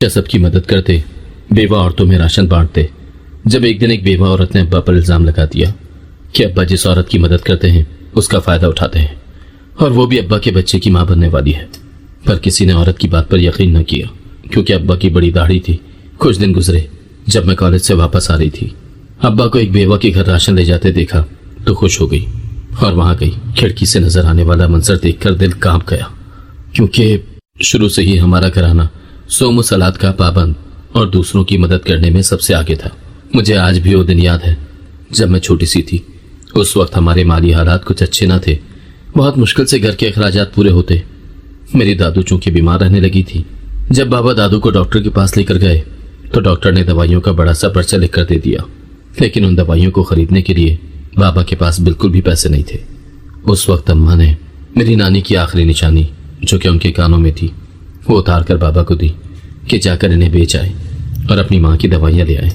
सब की मदद करते, बेवा औरतों में राशन बांटते। जब एक दिन एक बेवा औरत ने अब्बा पर इल्जाम लगा दिया कि अब्बा जिस औरत की मदद करते हैं उसका फायदा उठाते हैं और वो भी अब्बा के बच्चे की मां बनने वाली है। पर किसी ने औरत की बात पर यकीन न किया, क्योंकि अब्बा की बड़ी दाढ़ी थी। कुछ दिन गुजरे, जब मैं कॉलेज से वापस आ रही थी, अब्बा को एक बेवा के घर राशन ले जाते देखा तो खुश हो गई और वहां गई। खिड़की से नजर आने वाला मंजर देखकर दिल कांप गया, क्योंकि शुरू से ही हमारा घराना सोम सलाद का पाबंद और दूसरों की मदद करने में सबसे आगे था। मुझे आज भी वो दिन याद है जब मैं छोटी सी थी। उस वक्त हमारे माली हालात कुछ अच्छे न थे, बहुत मुश्किल से घर के अखराजात पूरे होते। मेरी दादू चूंकि बीमार रहने लगी थी। जब बाबा दादू को डॉक्टर के पास लेकर गए तो डॉक्टर ने दवाइयों का बड़ा सा पर्चा लिख कर दे दिया, लेकिन उन दवाइयों को खरीदने के लिए बाबा के पास बिल्कुल भी पैसे नहीं थे। उस वक्त अम्मा ने मेरी नानी की आखिरी निशानी, जो कि उनके कानों में थी, वो उतार कर बाबा को दी कि जाकर इन्हें बेच आए और अपनी माँ की दवाइयाँ ले आए।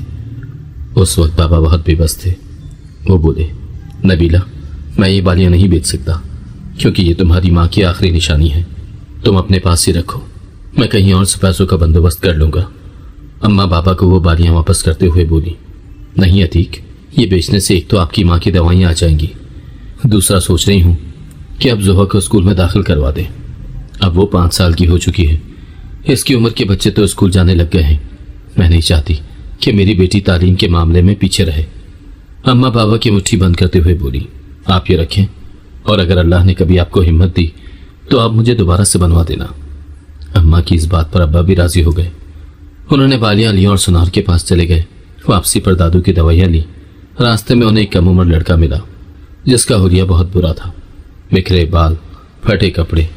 उस वक्त बाबा बहुत बेबस थे। वो बोले, नबीला, मैं ये बालियाँ नहीं बेच सकता, क्योंकि ये तुम्हारी माँ की आखिरी निशानी है। तुम अपने पास ही रखो, मैं कहीं और से पैसों का बंदोबस्त कर लूँगा। अम्मा बाबा को वो बालियाँ वापस करते हुए बोली, नहीं अतीक, ये बेचने से एक तो आपकी माँ की दवाइयाँ आ जाएंगी, दूसरा सोच रही हूँ कि अब जोहा को स्कूल में दाखिल करवा दें। अब वो 5 साल की हो चुकी है। इसकी उम्र के बच्चे तो स्कूल जाने लग गए हैं। मैं नहीं चाहती कि मेरी बेटी तालीम के मामले में पीछे रहे। अम्मा बाबा की मुट्ठी बंद करते हुए बोली, आप ये रखें, और अगर अल्लाह ने कभी आपको हिम्मत दी तो आप मुझे दोबारा से बनवा देना। अम्मा की इस बात पर अब्बा भी राजी हो गए। उन्होंने बालियाँ ली और सुनार के पास चले गए। वापसी पर दादू की दवाइयाँ ली। रास्ते में उन्हें एक कम उम्र लड़का मिला, जिसका हुलिया बहुत बुरा था, बिखरे बाल, फटे कपड़े।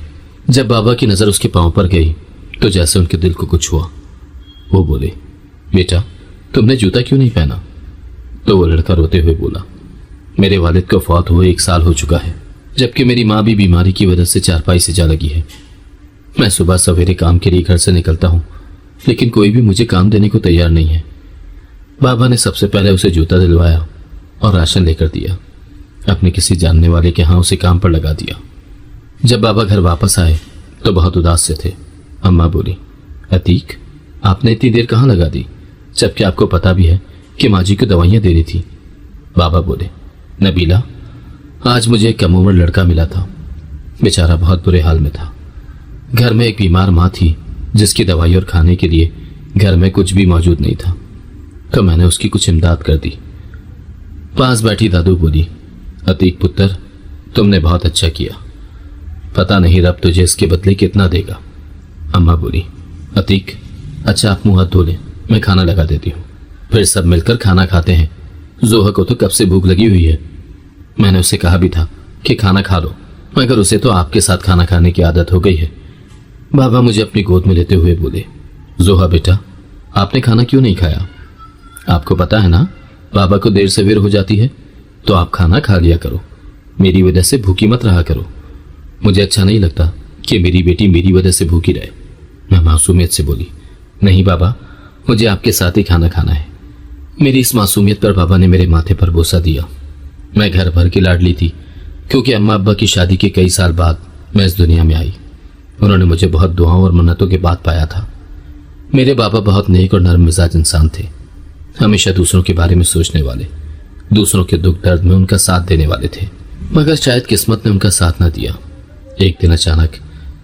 जब बाबा की नज़र उसके पाँव पर गई तो जैसे उनके दिल को कुछ हुआ। वो बोले, बेटा, तुमने जूता क्यों नहीं पहना? तो वो लड़का रोते हुए बोला, मेरे वालिद को फौत हुए 1 साल हो चुका है, जबकि मेरी माँ भी बीमारी की वजह से चारपाई से जा लगी है। मैं सुबह सवेरे काम के लिए घर से निकलता हूँ, लेकिन कोई भी मुझे काम देने को तैयार नहीं है। बाबा ने सबसे पहले उसे जूता दिलवाया और राशन लेकर दिया। अपने किसी जानने वाले के यहाँ उसे काम पर लगा दिया। जब बाबा घर वापस आए तो बहुत उदास से थे। अम्मा बोली, अतीक, आपने इतनी देर कहाँ लगा दी, जबकि आपको पता भी है कि माँ जी को दवाइयाँ देनी थी। बाबा बोले, नबीला, आज मुझे एक कम उम्र लड़का मिला था। बेचारा बहुत बुरे हाल में था। घर में एक बीमार माँ थी, जिसकी दवाई और खाने के लिए घर में कुछ भी मौजूद नहीं था, तो मैंने उसकी कुछ इमदाद कर दी। पास बैठी दादू बोली, अतीक पुत्र, तुमने बहुत अच्छा किया। पता नहीं रब तुझे इसके बदले कितना देगा। अम्मा बोली, अतीक, अच्छा आप मुंह हाथ धो लें, मैं खाना लगा देती हूँ, फिर सब मिलकर खाना खाते हैं। जोहा को तो कब से भूख लगी हुई है। मैंने उसे कहा भी था कि खाना खा लो, मगर उसे तो आपके साथ खाना खाने की आदत हो गई है। बाबा मुझे अपनी गोद में लेते हुए बोले, जोहा बेटा, आपने खाना क्यों नहीं खाया? आपको पता है ना, बाबा को देर सवेर हो जाती है, तो आप खाना खा लिया करो। मेरी वजह से भूखी मत रहा करो। मुझे अच्छा नहीं लगता कि मेरी बेटी मेरी वजह से भूखी रहे। मैं मासूमियत से बोली, नहीं बाबा, मुझे आपके साथ ही खाना खाना है। मेरी इस मासूमियत पर बाबा ने मेरे माथे पर बोसा दिया। मैं घर भर की लाडली थी, क्योंकि अम्मा अब्बा की शादी के कई साल बाद मैं इस दुनिया में आई। उन्होंने मुझे बहुत दुआओं और मन्नतों के बाद पाया था। मेरे बाबा बहुत नेक और नरम मिजाज इंसान थे, हमेशा दूसरों के बारे में सोचने वाले, दूसरों के दुख दर्द में उनका साथ देने वाले थे। मगर शायद किस्मत ने उनका साथ न दिया। एक दिन अचानक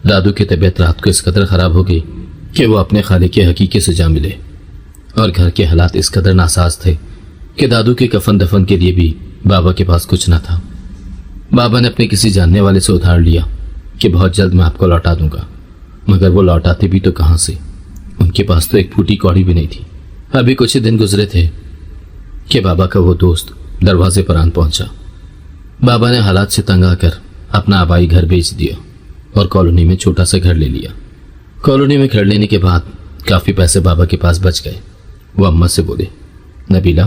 दादू की तबीयत रात को इस कदर खराब हो गई कि वो अपने खालिक के हकीके से जा मिले, और घर के हालात इस कदर नासाज थे कि दादू के कफन दफन के लिए भी बाबा के पास कुछ न था। बाबा ने अपने किसी जानने वाले से उधार लिया कि बहुत जल्द मैं आपको लौटा दूंगा, मगर वो लौटाते भी तो कहाँ से? उनके पास तो एक फूटी कौड़ी भी नहीं थी। अभी कुछ ही दिन गुजरे थे कि बाबा का वो दोस्त दरवाजे पर आन पहुंचा। बाबा ने हालात से तंग आकर अपना आबाई घर बेच दिया और कॉलोनी में छोटा सा घर ले लिया। कॉलोनी में घर लेने के बाद काफ़ी पैसे बाबा के पास बच गए। वो अम्मा से बोले, नबीला,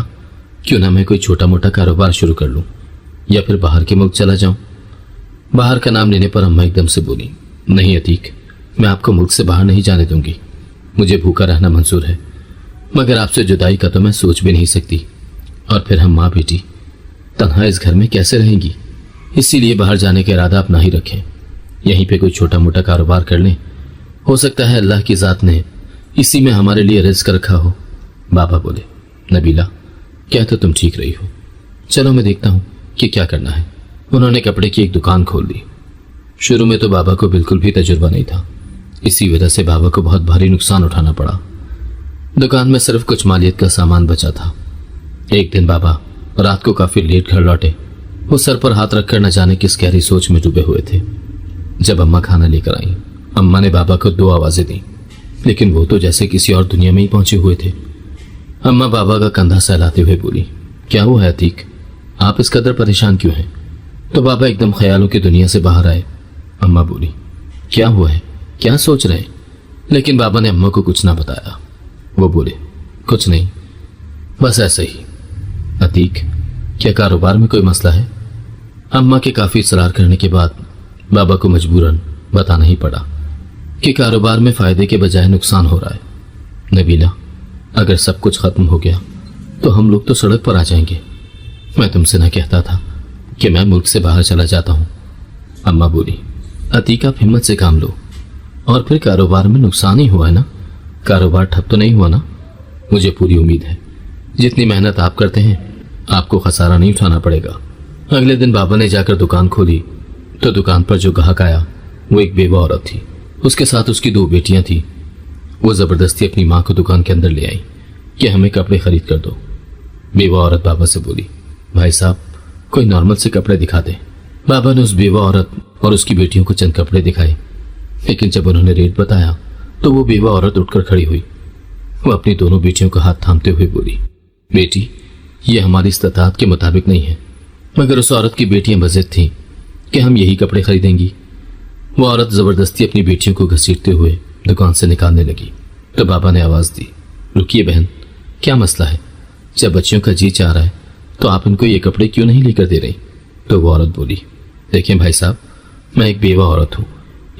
क्यों ना मैं कोई छोटा मोटा कारोबार शुरू कर लूँ या फिर बाहर के मुल्क चला जाऊँ। बाहर का नाम लेने पर अम्मा एकदम से बोली, नहीं अतीक, मैं आपको मुल्क से बाहर नहीं जाने दूंगी। मुझे भूखा रहना मंजूर है, मगर आपसे जुदाई का तो मैं सोच भी नहीं सकती। और फिर हम माँ बेटी तन्हा इस घर में कैसे रहेंगी? इसीलिए बाहर जाने का इरादा अपना ही रखें, यहीं पे कोई छोटा मोटा कारोबार कर लें। हो सकता है अल्लाह की ज़ात ने इसी में हमारे लिए रिस्क रखा हो। बाबा बोले, नबीला क्या तो तुम ठीक रही हो, चलो मैं देखता हूं कि क्या करना है। उन्होंने कपड़े की एक दुकान खोल दी। शुरू में तो बाबा को बिल्कुल भी तजुर्बा नहीं था, इसी वजह से बाबा को बहुत भारी नुकसान उठाना पड़ा। दुकान में सिर्फ कुछ मालियत का सामान बचा था। एक दिन बाबा रात को काफी लेट घर लौटे। वो सर पर हाथ रखकर न जाने किस गहरी सोच में डूबे हुए थे। जब अम्मा खाना लेकर आई, अम्मा ने बाबा को 2 आवाजें दी, लेकिन वो तो जैसे किसी और दुनिया में ही पहुंचे हुए थे। अम्मा बाबा का कंधा सहलाते हुए बोली, क्या हुआ है अतीक, आप इस कदर परेशान क्यों हैं? तो बाबा एकदम ख्यालों की दुनिया से बाहर आए। अम्मा बोली, क्या हुआ है, क्या सोच रहे? लेकिन बाबा ने अम्मा को कुछ ना बताया। वो बोले, कुछ नहीं, बस ऐसे ही। अतीक, क्या कारोबार में कोई मसला है? अम्मा के काफी इसरार करने के बाद बाबा को मजबूरन बताना ही पड़ा कि कारोबार में फायदे के बजाय नुकसान हो रहा है। नबीला, अगर सब कुछ खत्म हो गया तो हम लोग तो सड़क पर आ जाएंगे। मैं तुमसे ना कहता था कि मैं मुल्क से बाहर चला जाता हूं? अम्मा बोली, अतीक आप हिम्मत से काम लो। और फिर कारोबार में नुकसान ही हुआ है ना, कारोबार ठप तो नहीं हुआ ना? मुझे पूरी उम्मीद है जितनी मेहनत आप करते हैं आपको खसारा नहीं उठाना पड़ेगा। अगले दिन बाबा ने जाकर दुकान खोली तो दुकान पर जो ग्राहक आया वो एक बेवा औरत थी। उसके साथ उसकी 2 बेटियां थी। वो जबरदस्ती अपनी माँ को दुकान के अंदर ले आई कि हमें कपड़े खरीद कर दो। बेवा औरत बाबा से बोली, भाई साहब कोई नॉर्मल से कपड़े दिखा दे। बाबा ने उस बेवा औरत और उसकी बेटियों को चंद कपड़े दिखाए, लेकिन जब उन्होंने रेट बताया तो वो बेवा औरत उठकर खड़ी हुई। वो अपनी दोनों बेटियों का हाथ थामते हुए बोली, बेटी ये हमारी इस्तात के मुताबिक नहीं है। मगर उस औरत की बेटियां बज़िद थीं कि हम यही कपड़े खरीदेंगी। वो औरत जबरदस्ती अपनी बेटियों को घसीटते हुए दुकान से निकालने लगी तो बाबा ने आवाज दी, रुकिए बहन, क्या मसला है? जब बच्चियों का जी चाह रहा है तो आप इनको ये कपड़े क्यों नहीं लेकर दे रही? तो वो औरत बोली, देखें भाई साहब, मैं एक बेवा औरत हूँ,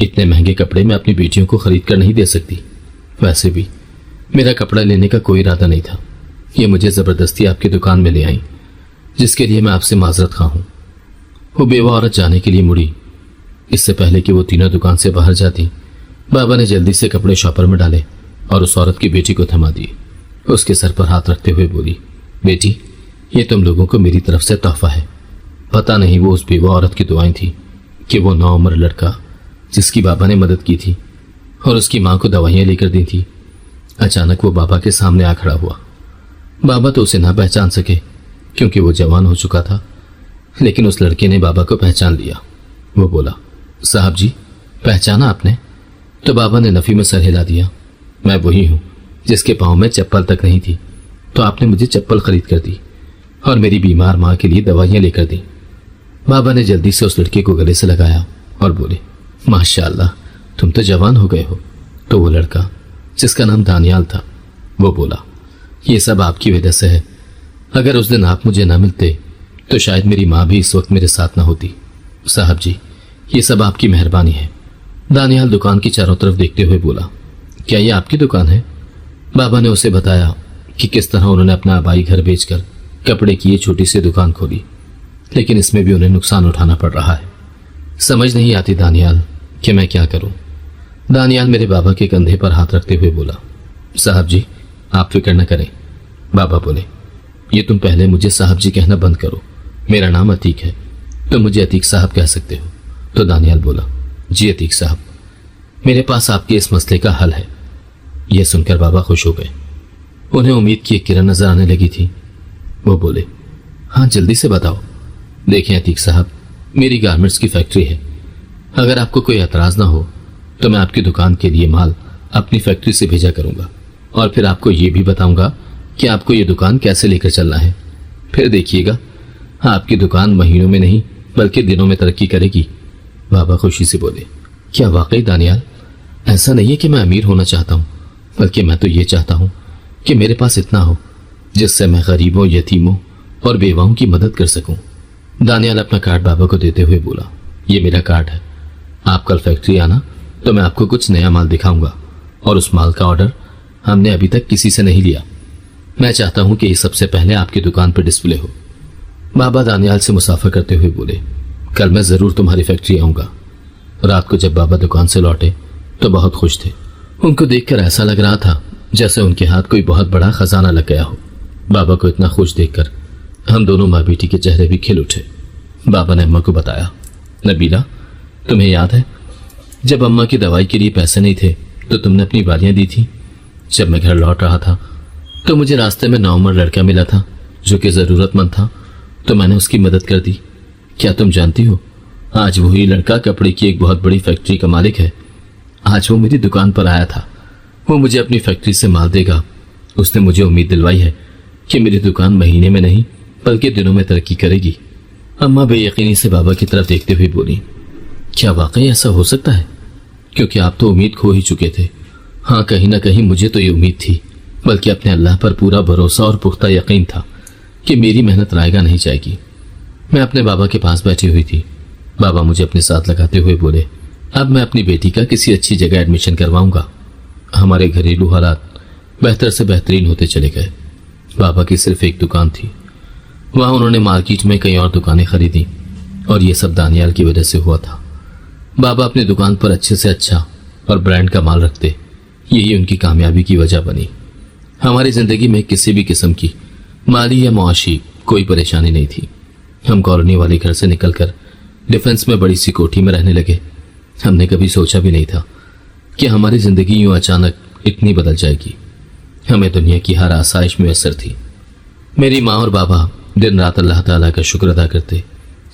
इतने महंगे कपड़े मैं अपनी बेटियों को खरीद कर नहीं दे सकती। वैसे भी मेरा कपड़ा लेने का कोई इरादा नहीं था। ये मुझे जबरदस्ती आपकी दुकान में ले आई, जिसके लिए मैं आपसे माजरत खा हूं। वो बेवा औरत जाने के लिए मुड़ी। इससे पहले कि वो तीनों दुकान से बाहर जाती, बाबा ने जल्दी से कपड़े शॉपर में डाले और उस औरत की बेटी को थमा दिए। उसके सर पर हाथ रखते हुए बोली, बेटी ये तुम लोगों को मेरी तरफ से तोहफा है। पता नहीं वो उस बेवा औरत की दुआएं थी कि वो नौउम्र लड़का जिसकी बाबा ने मदद की थी और उसकी माँ को दवाइयाँ लेकर दी थी, अचानक वो बाबा के सामने आ खड़ा हुआ। बाबा तो उसे ना पहचान सके क्योंकि वो जवान हो चुका था, लेकिन उस लड़के ने बाबा को पहचान लिया। वो बोला, साहब जी पहचाना आपने? तो बाबा ने नफी में सर हिला दिया, मैं वही हूँ जिसके पाँव में चप्पल तक नहीं थी, तो आपने मुझे चप्पल खरीद कर दी और मेरी बीमार माँ के लिए दवाइयाँ लेकर दी। बाबा ने जल्दी से उस लड़के को गले से लगाया और बोले, माशाअल्लाह तुम तो जवान हो गए हो। तो वो लड़का जिसका नाम दानियाल था वो बोला, ये सब आपकी वजह से है। अगर उस दिन आप मुझे ना मिलते तो शायद मेरी माँ भी इस वक्त मेरे साथ ना होती। साहब जी ये सब आपकी मेहरबानी है। दानियाल दुकान की चारों तरफ देखते हुए बोला, क्या ये आपकी दुकान है? बाबा ने उसे बताया कि किस तरह उन्होंने अपना आबाई घर बेचकर कपड़े की ये छोटी सी दुकान खोली, लेकिन इसमें भी उन्हें नुकसान उठाना पड़ रहा है। समझ नहीं आती दानियाल कि मैं क्या करूं। दानियाल मेरे बाबा के कंधे पर हाथ रखते हुए बोला, साहब जी आप फिक्र न करें। बाबा बोले, ये तुम पहले मुझे साहब जी कहना बंद करो, मेरा नाम अतीक है, तुम मुझे अतीक साहब कह सकते हो। तो दानियाल बोला, जी अतीक साहब, मेरे पास आपके इस मसले का हल है। यह सुनकर बाबा खुश हो गए। उन्हें उम्मीद की एक किरण नजर आने लगी थी। वो बोले, हाँ जल्दी से बताओ। देखें अतीक साहब, मेरी गारमेंट्स की फैक्ट्री है। अगर आपको कोई एतराज ना हो तो मैं आपकी दुकान के लिए माल अपनी फैक्ट्री से भेजा करूंगा और फिर आपको ये भी बताऊंगा कि आपको ये दुकान कैसे लेकर चलना है। फिर देखिएगा आपकी दुकान महीनों में नहीं बल्कि दिनों में तरक्की करेगी। बाबा खुशी से बोले, क्या वाकई दानियाल? ऐसा नहीं है कि मैं अमीर होना चाहता हूँ, बल्कि मैं तो ये चाहता हूँ कि मेरे पास इतना हो जिससे मैं गरीबों, यतीमों और बेवाओं की मदद कर सकूं। दानियाल अपना कार्ड बाबा को देते हुए बोला, ये मेरा कार्ड है, आप कल फैक्ट्री आना तो मैं आपको कुछ नया माल दिखाऊंगा और उस माल का ऑर्डर हमने अभी तक किसी से नहीं लिया। मैं चाहता हूं कि ये सबसे पहले आपकी दुकान पर डिस्प्ले हो। बाबा दानियाल से मुसाफा करते हुए बोले, कल मैं जरूर तुम्हारी फैक्ट्री आऊंगा। रात को जब बाबा दुकान से लौटे तो बहुत खुश थे। उनको देखकर ऐसा लग रहा था जैसे उनके हाथ कोई बहुत बड़ा खजाना लग गया हो। बाबा को इतना खुश देखकर हम दोनों माँ बेटी के चेहरे भी खिल उठे। बाबा ने अम्मा को बताया, नबीला, तुम्हें याद है जब अम्मा की दवाई के लिए पैसे नहीं थे तो तुमने अपनी वालियां दी थी। जब मैं घर लौट रहा था तो मुझे रास्ते में नौउम्र लड़का मिला था जो कि ज़रूरतमंद था, तो मैंने उसकी मदद कर दी। क्या तुम जानती हो, आज वही लड़का कपड़े की एक बहुत बड़ी फैक्ट्री का मालिक है। आज वो मेरी दुकान पर आया था। वो मुझे अपनी फैक्ट्री से माल देगा। उसने मुझे उम्मीद दिलवाई है कि मेरी दुकान महीने में नहीं बल्कि दिनों में तरक्की करेगी। अम्मा बेयकीनी से बाबा की तरफ देखते हुए बोली, क्या वाकई ऐसा हो सकता है? क्योंकि आप तो उम्मीद खो ही चुके थे। हाँ, कहीं ना कहीं मुझे तो ये उम्मीद थी, बल्कि अपने अल्लाह पर पूरा भरोसा और पुख्ता यकीन था कि मेरी मेहनत रायगा नहीं जाएगी। मैं अपने बाबा के पास बैठी हुई थी। बाबा मुझे अपने साथ लगाते हुए बोले, अब मैं अपनी बेटी का किसी अच्छी जगह एडमिशन करवाऊंगा। हमारे घरेलू हालात बेहतर से बेहतरीन होते चले गए। बाबा की सिर्फ एक दुकान थी। वहां उन्होंने मार्केट में कई और दुकानें खरीदी और ये सब दानियाल की वजह से हुआ था। बाबा अपनी दुकान पर अच्छे से अच्छा और ब्रांड का माल रखते, यही उनकी कामयाबी की वजह बनी। हमारी जिंदगी में किसी भी किस्म की माली या मुआशी कोई परेशानी नहीं थी। हम कॉलोनी वाले घर से निकलकर डिफेंस में बड़ी सी कोठी में रहने लगे। हमने कभी सोचा भी नहीं था कि हमारी जिंदगी यूं अचानक इतनी बदल जाएगी। हमें दुनिया की हर आसाइश मुयस्सर थी। मेरी माँ और बाबा दिन रात अल्लाह ताला का शुक्र अदा करते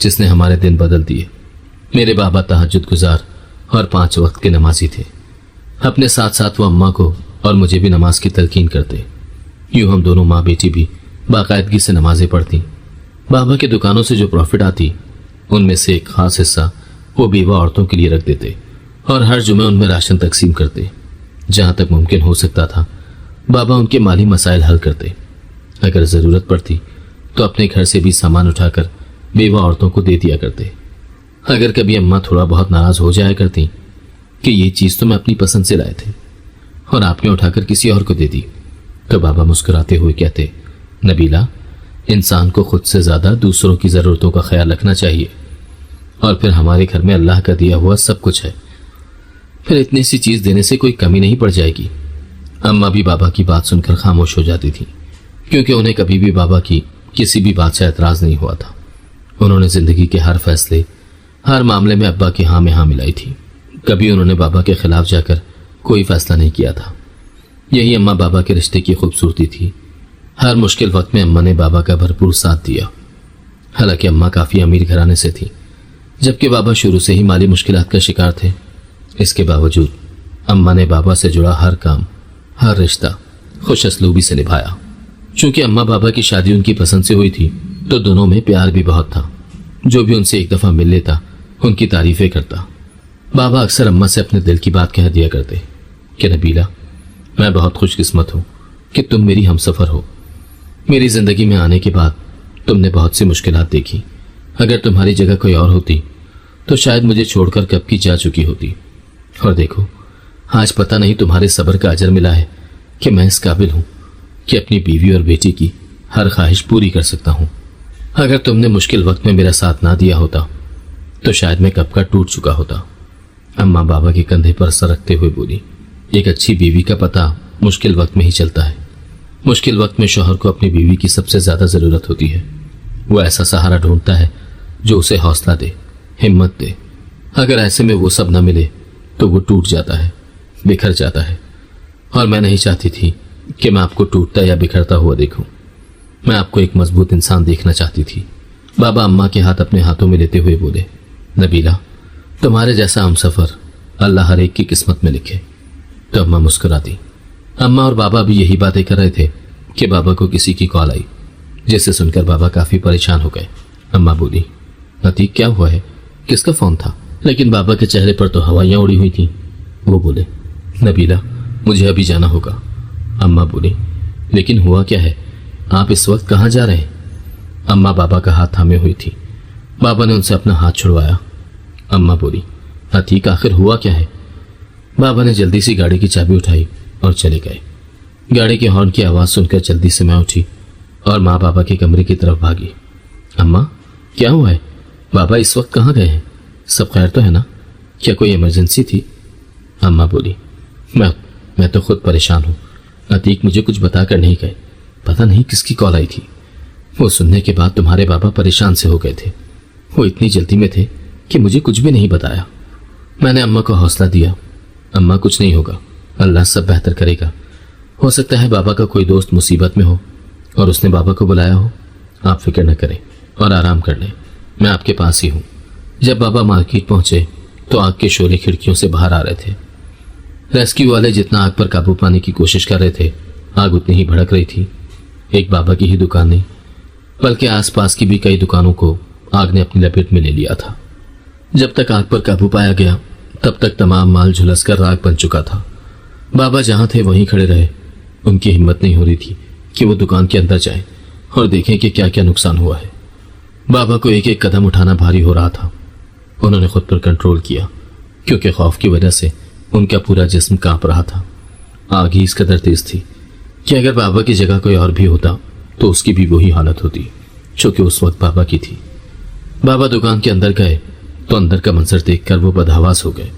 जिसने हमारे दिन बदल दिए। मेरे बाबा तहज्जुद गुजार और 5 वक्त के नमाजी थे। अपने साथ साथ वो अम्मा को और मुझे भी नमाज की तलकीन करते। यूं हम दोनों माँ बेटी भी बाकायदगी से नमाजें पढ़ती। बाबा की दुकानों से जो प्रॉफिट आती उनमें से एक खास हिस्सा वो बेवा औरतों के लिए रख देते और हर जुमे उनमें राशन तकसीम करते। जहाँ तक मुमकिन हो सकता था बाबा उनके माली मसाइल हल करते। अगर ज़रूरत पड़ती तो अपने घर से भी सामान उठाकर बेवा औरतों को दे दिया करते। अगर कभी अम्मा थोड़ा बहुत नाराज़ हो जाया करती कि ये चीज़ तो मैं अपनी पसंद से लाए थे और आपने उठाकर किसी और को दे दी, तो बाबा मुस्कुराते हुए कहते, नबीला, इंसान को खुद से ज़्यादा दूसरों की ज़रूरतों का ख्याल रखना चाहिए और फिर हमारे घर में अल्लाह का दिया हुआ सब कुछ है, फिर इतनी सी चीज़ देने से कोई कमी नहीं पड़ जाएगी। अम्मा भी बाबा की बात सुनकर खामोश हो जाती थी क्योंकि उन्हें कभी भी बाबा की किसी भी बात से एतराज़ नहीं हुआ था। उन्होंने ज़िंदगी के हर फैसले, हर मामले में अब्बा की हाँ में हाँ मिलाई थी। कभी उन्होंने बाबा के खिलाफ जाकर कोई फैसला नहीं किया था। यही अम्मा बाबा के रिश्ते की खूबसूरती थी। हर मुश्किल वक्त में अम्मा ने बाबा का भरपूर साथ दिया। हालांकि अम्मा काफ़ी अमीर घराने से थी जबकि बाबा शुरू से ही माली मुश्किलात का शिकार थे। इसके बावजूद अम्मा ने बाबा से जुड़ा हर काम, हर रिश्ता खुश असलूबी से निभाया। चूंकि अम्मा बाबा की शादी उनकी पसंद से हुई थी तो दोनों में प्यार भी बहुत था। जो भी उनसे एक दफ़ा मिल लेता उनकी तारीफ़ें करता। बाबा अक्सर अम्मा से अपने दिल की बात कह दिया करते कि नबीला, मैं बहुत खुशकिस्मत हूँ कि तुम मेरी हमसफ़र हो। मेरी ज़िंदगी में आने के बाद तुमने बहुत सी मुश्किलात देखी। अगर तुम्हारी जगह कोई और होती तो शायद मुझे छोड़कर कब की जा चुकी होती। और देखो, आज पता नहीं तुम्हारे सब्र का अजर मिला है कि मैं इस काबिल हूँ कि अपनी बीवी और बेटी की हर ख्वाहिश पूरी कर सकता हूँ। अगर तुमने मुश्किल वक्त में मेरा साथ ना दिया होता तो शायद मैं कब का टूट चुका होता। अम्मा बाबा के कंधे पर सर रखते हुए बोली, एक अच्छी बीवी का पता मुश्किल वक्त में ही चलता है। मुश्किल वक्त में शौहर को अपनी बीवी की सबसे ज़्यादा ज़रूरत होती है। वो ऐसा सहारा ढूंढता है जो उसे हौसला दे, हिम्मत दे। अगर ऐसे में वो सब न मिले तो वो टूट जाता है, बिखर जाता है। और मैं नहीं चाहती थी कि मैं आपको टूटता या बिखरता हुआ देखूं। मैं आपको एक मजबूत इंसान देखना चाहती थी। बाबा अम्मा के हाथ अपने हाथों में लेते हुए बोले, नबीला, तुम्हारे जैसा हमसफ़र अल्लाह हर एक की किस्मत में लिखे। तो अम्मा मुस्कुरा दी। अम्मा और बाबा भी यही बातें कर रहे थे कि बाबा को किसी की कॉल आई, जिसे सुनकर बाबा काफ़ी परेशान हो गए। अम्मा बोली, अतीक, क्या हुआ है? किसका फ़ोन था? लेकिन बाबा के चेहरे पर तो हवाइयाँ उड़ी हुई थीं। वो बोले, नबीला, मुझे अभी जाना होगा। अम्मा बोली, लेकिन हुआ क्या है? आप इस वक्त कहाँ जा रहे हैं? अम्मा बाबा का हाथ थामे हुई थी। बाबा ने उनसे अपना हाथ छुड़वाया। अम्मा बोली, अतीक, आखिर हुआ क्या है? बाबा ने जल्दी से गाड़ी की चाबी उठाई और चले गए। गाड़ी के हॉर्न की आवाज़ सुनकर जल्दी से मैं उठी और माँ बाबा के कमरे की तरफ भागी। अम्मा, क्या हुआ है? बाबा इस वक्त कहाँ गए हैं? सब खैर तो है ना? क्या कोई इमरजेंसी थी? अम्मा बोली, मैं میں تو خود پریشان ہوں. عتیق مجھے کچھ بتا کر نہیں گئے. پتہ نہیں کس کی کال آئی تھی. وہ سننے کے بعد تمہارے بابا پریشان سے ہو گئے تھے. وہ اتنی جلدی میں تھے کہ مجھے کچھ بھی نہیں بتایا. میں نے اماں کو حوصلہ دیا. اماں کچھ نہیں ہوگا, اللہ سب بہتر کرے گا. ہو سکتا ہے بابا کا کوئی دوست مصیبت میں ہو اور اس نے بابا کو بلایا ہو. آپ فکر نہ کریں اور آرام کر لیں, میں آپ کے پاس ہی ہوں. جب بابا مارکیٹ پہنچے تو آگ کے شعلے کھڑکیوں سے باہر آ رہے تھے. ریسکیو والے جتنا آگ پر قابو پانے کی کوشش کر رہے تھے, آگ اتنی ہی بھڑک رہی تھی. ایک بابا کی ہی دکان نہیں بلکہ آس پاس کی بھی کئی دکانوں کو آگ نے اپنی لپیٹ میں لے لیا تھا. جب تک آگ پر قابو پایا گیا تب تک تمام مال جھلس کر راکھ بن چکا تھا. بابا جہاں تھے وہیں کھڑے رہے. ان کی ہمت نہیں ہو رہی تھی کہ وہ دکان کے اندر جائیں اور دیکھیں کہ کیا کیا نقصان ہوا ہے. بابا کو ایک ایک قدم اٹھانا بھاری ہو رہا تھا. انہوں نے خود پر کنٹرول کیا کیونکہ خوف کی وجہ سے ان کا پورا جسم کانپ رہا تھا. آگ ہی اس قدر تیز تھی کہ اگر بابا کی جگہ کوئی اور بھی ہوتا تو اس کی بھی وہی حالت ہوتی جو کہ اس وقت بابا کی تھی. بابا دکان کے اندر گئے تو اندر کا منظر دیکھ کر وہ بدحواس ہو گئے.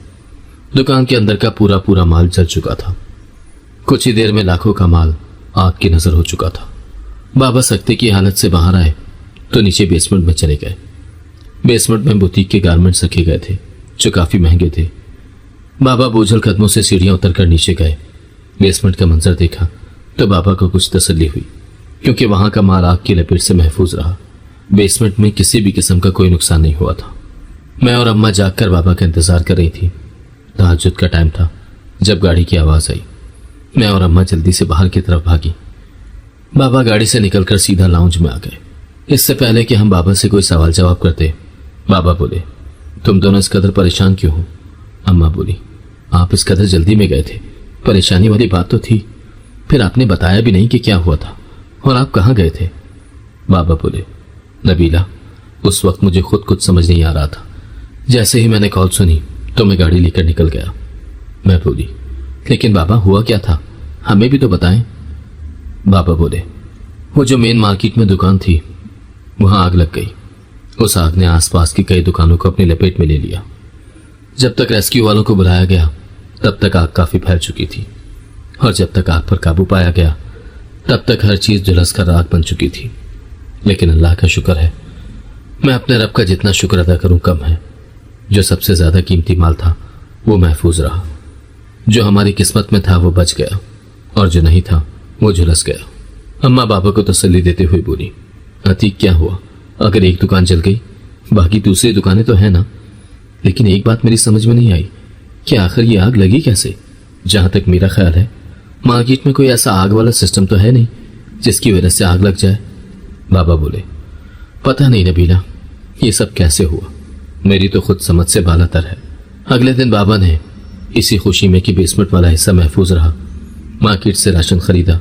دکان کے اندر کا پورا مال جل چکا تھا. کچھ ہی دیر میں لاکھوں کا مال آگ کی نظر ہو چکا تھا. بابا سکتے کی حالت سے باہر آئے تو نیچے بیسمنٹ میں چلے گئے. بیسمنٹ میں بوتیک کے گارمنٹس رکھے گئے تھے جو کافی مہنگے تھے. بابا بوجھل قدموں سے سیڑھیاں اتر کر نیچے گئے. بیسمنٹ کا منظر دیکھا تو بابا کو کچھ تسلی ہوئی کیونکہ وہاں کا مال آگ کی لپیٹ سے محفوظ رہا. بیسمنٹ میں کسی بھی قسم کا کوئی نقصان نہیں ہوا تھا. میں اور اماں جاگ کر بابا کا انتظار کر رہی تھی. تہجد کا ٹائم تھا جب گاڑی کی آواز آئی. میں اور اماں جلدی سے باہر کی طرف بھاگی. بابا گاڑی سے نکل کر سیدھا لاؤنج میں آ گئے. اس سے پہلے کہ ہم بابا سے کوئی سوال جواب کرتے بابا بولے, تم دونوں اس قدر پریشان کیوں ہو؟ اماں بولی, آپ اس قدر جلدی میں گئے تھے, پریشانی والی بات تو تھی, پھر آپ نے بتایا بھی نہیں کہ کیا ہوا تھا اور آپ کہاں گئے تھے. بابا بولے, نبیلہ اس وقت مجھے خود کچھ سمجھ نہیں آ رہا تھا. جیسے ہی میں نے کال سنی تو میں گاڑی لے کر نکل گیا. میں بولی, لیکن بابا ہوا کیا تھا, ہمیں بھی تو بتائیں. بابا بولے, وہ جو مین مارکیٹ میں دکان تھی وہاں آگ لگ گئی. اس آگ نے آس پاس کی کئی دکانوں کو اپنی لپیٹ میں لے لیا. جب تک ریسکیو والوں کو بلایا گیا تب تک آگ کافی پھیل چکی تھی اور جب تک آگ پر قابو پایا گیا تب تک ہر چیز جھلس کر راکھ بن چکی تھی. لیکن اللہ کا شکر ہے, میں اپنے رب کا جتنا شکر ادا کروں کم ہے. جو سب سے زیادہ قیمتی مال تھا وہ محفوظ رہا. جو ہماری قسمت میں تھا وہ بچ گیا اور جو نہیں تھا وہ جھلس گیا. اماں بابا کو تسلی دیتے ہوئے بولی, عتیق کیا ہوا؟ اگر ایک دکان جل گئی باقی دوسری دکانیں تو ہیں نا. لیکن ایک بات میری سمجھ میں نہیں آئی کہ آخر یہ آگ لگی کیسے. جہاں تک میرا خیال ہے مارکیٹ میں کوئی ایسا آگ والا سسٹم تو ہے نہیں جس کی وجہ سے آگ لگ جائے. بابا بولے, پتہ نہیں نبیلہ یہ سب کیسے ہوا, میری تو خود سمجھ سے بالا تر ہے. اگلے دن بابا نے اسی خوشی میں کہ بیسمنٹ والا حصہ محفوظ رہا مارکیٹ سے راشن خریدا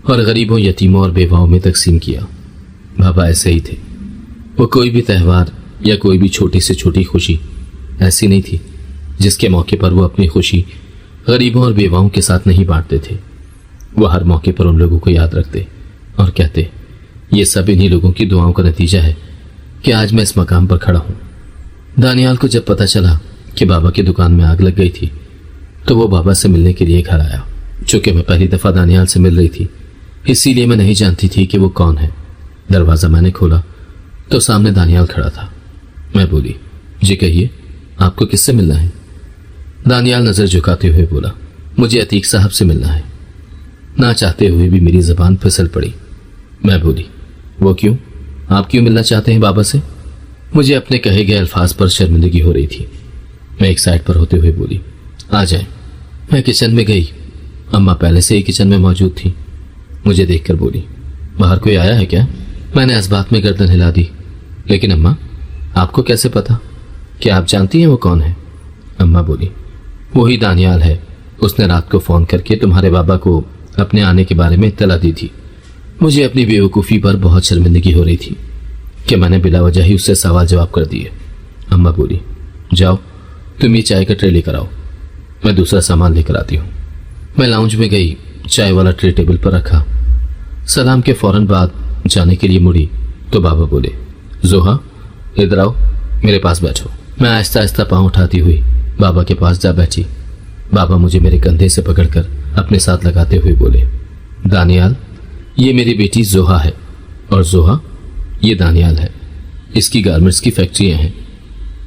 اور غریبوں, یتیموں اور بیواؤں میں تقسیم کیا. بابا ایسے ہی تھے. وہ کوئی بھی تہوار یا کوئی بھی چھوٹی سے چھوٹی خوشی ایسی نہیں تھی جس کے موقع پر وہ اپنی خوشی غریبوں اور بیواؤں کے ساتھ نہیں بانٹتے تھے. وہ ہر موقع پر ان لوگوں کو یاد رکھتے اور کہتے, یہ سب انہی لوگوں کی دعاؤں کا نتیجہ ہے کہ آج میں اس مقام پر کھڑا ہوں. دانیال کو جب پتہ چلا کہ بابا کی دکان میں آگ لگ گئی تھی تو وہ بابا سے ملنے کے لیے گھر آیا. چونکہ میں پہلی دفعہ دانیال سے مل رہی تھی اسی لیے میں نہیں جانتی تھی کہ وہ کون ہے. دروازہ میں نے کھولا تو سامنے دانیال کھڑا تھا. میں بولی, جی کہیے, آپ کو کس سے ملنا ہے؟ دانیال نظر جھکاتے ہوئے بولا, مجھے عتیق صاحب سے ملنا ہے. نہ چاہتے ہوئے بھی میری زبان پھسل پڑی. میں بولی, وہ کیوں؟ آپ کیوں ملنا چاہتے ہیں بابا سے؟ مجھے اپنے کہے گئے الفاظ پر شرمندگی ہو رہی تھی. میں ایک سائڈ پر ہوتے ہوئے بولی, آ جائیں. میں کچن میں گئی. اماں پہلے سے ہی کچن میں موجود تھی. مجھے دیکھ کر بولی, باہر کوئی آیا ہے کیا؟ میں نے اسبات میں گردن ہلا دی. لیکن اماں, آپ کو کیسے پتا؟ کیا آپ جانتی ہیں وہ کون ہے؟ اماں بولی, وہی دانیال ہے. اس نے رات کو فون کر کے تمہارے بابا کو اپنے آنے کے بارے میں اطلاع دی تھی. مجھے اپنی بیوقوفی پر بہت شرمندگی ہو رہی تھی کہ میں نے بلا وجہ ہی اس سے سوال جواب کر دیے. اماں بولی, جاؤ تم یہ چائے کا ٹرے لے کر آؤ, میں دوسرا سامان لے کر آتی ہوں. میں لاؤنج میں گئی, چائے والا ٹرے ٹیبل پر رکھا. سلام کے فوراً بعد جانے کے لیے مڑی تو بابا بولے, زوہا ادھر آؤ, میرے پاس بیٹھو. میں آہستہ آہستہ پاؤں اٹھاتی ہوئی بابا کے پاس جا بیٹھی. बाबा मुझे मेरे कंधे से पकड़कर अपने साथ लगाते हुए बोले, दानियाल, ये मेरी बेटी जोहा है, और जोहा ये दानियाल है। इसकी गारमेंट्स की फैक्ट्रियां हैं।